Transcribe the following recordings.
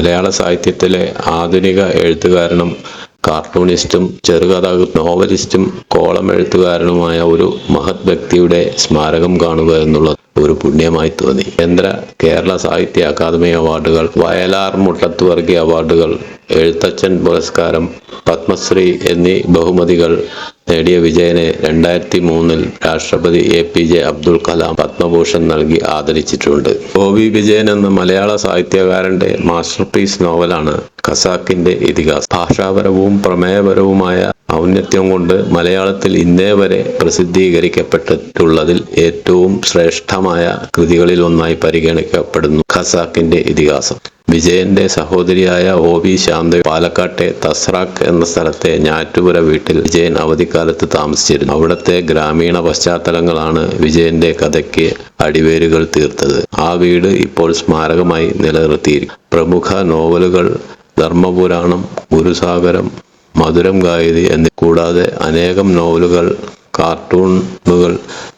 മലയാള സാഹിത്യത്തിലെ ആധുനിക എഴുത്തുകാരനും കാർട്ടൂണിസ്റ്റും ചെറുകഥ നോവലിസ്റ്റും കോളം എഴുത്തുകാരനുമായ ഒരു മഹത് വ്യക്തിയുടെ സ്മാരകം കാണുക എന്നുള്ളത് ഒരു പുണ്യമായി തോന്നി. കേരള സാഹിത്യ അക്കാദമി അവാർഡുകൾ, വയലാർ മുട്ടത്തുവർഗി അവാർഡുകൾ, എഴുത്തച്ഛൻ പുരസ്കാരം, പത്മശ്രീ എന്നീ ബഹുമതികൾ നേടിയ വിജയനെ 2003 രാഷ്ട്രപതി APJ അബ്ദുൽ കലാം പത്മഭൂഷൺ നൽകി ആദരിച്ചിട്ടുണ്ട്. OV വിജയൻ എന്ന മലയാള സാഹിത്യകാരന്റെ മാസ്റ്റർപീസ് നോവലാണ് ഖസാക്കിന്റെ ഇതിഹാസം. ഭാഷാപരവും പ്രമേയപരവുമായ ഔന്നത്യം കൊണ്ട് മലയാളത്തിൽ ഇന്നേ വരെ പ്രസിദ്ധീകരിക്കപ്പെട്ടിട്ടുള്ളതിൽ ഏറ്റവും ശ്രേഷ്ഠമായ കൃതികളിൽ ഒന്നായി പരിഗണിക്കപ്പെടുന്നു ഖസാക്കിന്റെ ഇതിഹാസം. വിജയന്റെ സഹോദരിയായ OV ശാന്ത പാലക്കാട്ടെ തസ്രാക്ക് എന്ന സ്ഥലത്തെ ഞാറ്റുപുര വീട്ടിൽ വിജയൻ അവധിക്കാലത്ത് താമസിച്ചിരുന്നു. അവിടുത്തെ ഗ്രാമീണ പശ്ചാത്തലങ്ങളാണ് വിജയന്റെ കഥയ്ക്ക് അടിവേരുകൾ തീർത്തത്. ആ വീട് ഇപ്പോൾ സ്മാരകമായി നിലനിർത്തിയിരിക്കുന്നു. പ്രമുഖ നോവലുകൾ ധർമ്മപുരാണം, ഗുരുസാഗരം, മധുരം ഗായതി കൂടാതെ അനേകം നോവലുകൾ, കാർട്ടൂണുകൾ,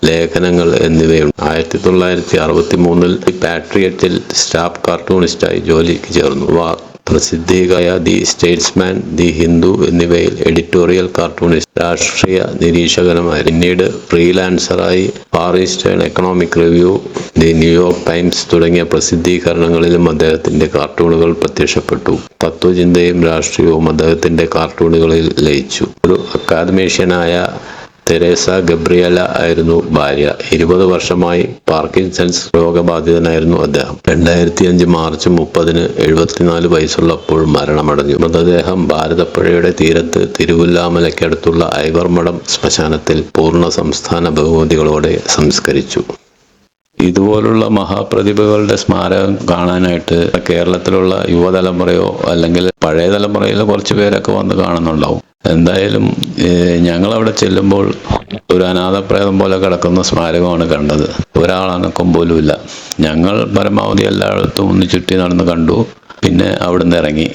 ലേഖനങ്ങൾ എന്നിവയുണ്ട്. 1963 പാട്രിയറ്റിൽ സ്റ്റാഫ് കാർട്ടൂണിസ്റ്റായി ജോലിക്ക് ചേർന്നു. പ്രസിദ്ധീകമായ ദി സ്റ്റേറ്റ്സ്മാൻ, ദി ഹിന്ദു എന്നിവയിൽ എഡിറ്റോറിയൽ കാർട്ടൂണിസ്റ്റ്, രാഷ്ട്രീയ നിരീക്ഷകനുമായി. പിന്നീട് ഫ്രീലാൻസറായി far eastern economic review, the New York times തുടങ്ങിയ പ്രസിദ്ധീകരണങ്ങളിലും അദ്ദേഹത്തിന്റെ കാർട്ടൂണുകൾ പ്രത്യക്ഷപ്പെട്ടു. തത്വചിന്തയും രാഷ്ട്രീയവും അദ്ദേഹത്തിന്റെ കാർട്ടൂണുകളിൽ ലയിച്ചു. ഒരു അക്കാദമീഷ്യനായ തെരേസ ഗബ്രിയല ആയിരുന്നു ഭാര്യ. 20 വർഷമായി പാർക്കിൻസൺസ് രോഗബാധിതനായിരുന്നു അദ്ദേഹം. 2005 മാർച്ച് 30 74 വയസ്സുള്ളപ്പോൾ മരണമടഞ്ഞു. മൃതദേഹം ഭാരതപ്പുഴയുടെ തീരത്ത് തിരുവല്ലാമലയ്ക്കടുത്തുള്ള ഐവർമഠം ശ്മശാനത്തിൽ പൂർണ്ണ സംസ്ഥാന ബഹുമതികളോടെ സംസ്കരിച്ചു. ഇതുപോലുള്ള മഹാപ്രതിഭകളുടെ സ്മാരകം കാണാനായിട്ട് കേരളത്തിലുള്ള യുവതലമുറയോ അല്ലെങ്കിൽ പഴയ തലമുറയിലെ കുറച്ച് പേരൊക്കെ വന്ന് കാണുന്നുണ്ടാവും. എന്തായാലും ഞങ്ങളവിടെ ചെല്ലുമ്പോൾ ഒരു അനാഥപ്രേതം പോലെ കിടക്കുന്ന സ്മാരകമാണ് കണ്ടത്. ഒരാളനക്കം പോലുമില്ല. ഞങ്ങൾ പരമാവധി എല്ലായിടത്തും ഒന്ന് ചുറ്റി നടന്ന് കണ്ടു. പിന്നെ അവിടുന്ന് ഇറങ്ങി.